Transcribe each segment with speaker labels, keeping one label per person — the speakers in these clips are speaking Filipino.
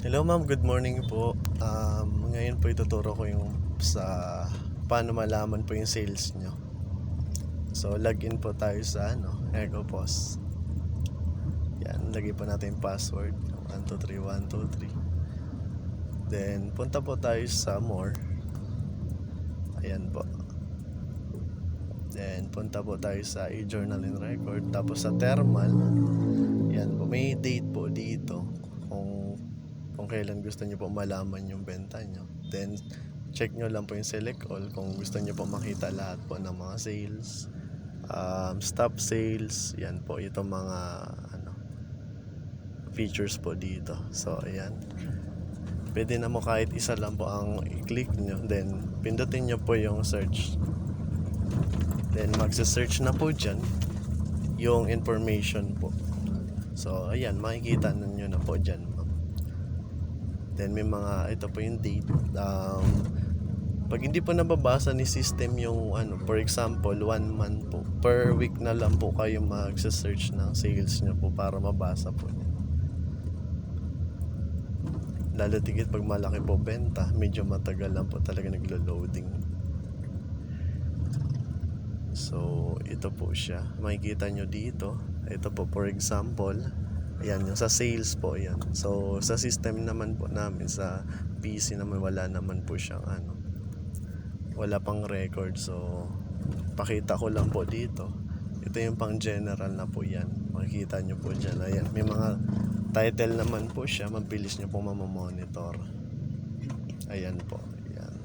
Speaker 1: Hello ma'am, good morning po. Ngayon po ituturo ko yung sa paano malaman po yung sales nyo. So login po tayo sa EcoPOS. Yan, lagay po natin yung password 123123. Then punta po tayo sa more. Ayan po. Then punta po tayo sa e-journal and record. Tapos sa thermal, yan po, may date po dito kung kailan gusto niyo po malaman yung benta nyo. Then check nyo lang po yung select all kung gusto niyo po makita lahat po ng mga sales, stop sales. Yan po itong mga features po dito. So ayan, pwede na mo kahit isa lang po ang i-click nyo. Then pindutin nyo po yung search. Then magsa-search na po dyan yung information po. So ayan, makikita nyo na po dyan. Then may mga, ito po yung date. Pag hindi po nababasa ni system yung for example 1 month po, per week na lang po kayo magsa-search ng sales nyo po para mabasa po nyo. Lalo tigit pag malaki po benta, medyo matagal lang po talaga naglo-loading. So ito po siya, makikita nyo dito. Ito po for example, ayan yung sa sales po yan. So sa system naman po namin, sa PC naman wala naman po siyang wala pang record. So pakita ko lang po dito. Ito yung pang general na po yan, makikita nyo po dyan. Ayan, may mga title naman po siya, mabilis nyo po mamamonitor. Ayan po.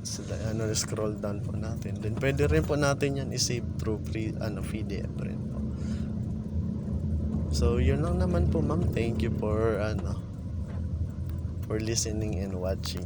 Speaker 1: So, scroll down po natin. Then pwede rin po natin yan i-save through PDF rin po. So yun lang naman po ma'am. Thank you for listening and watching.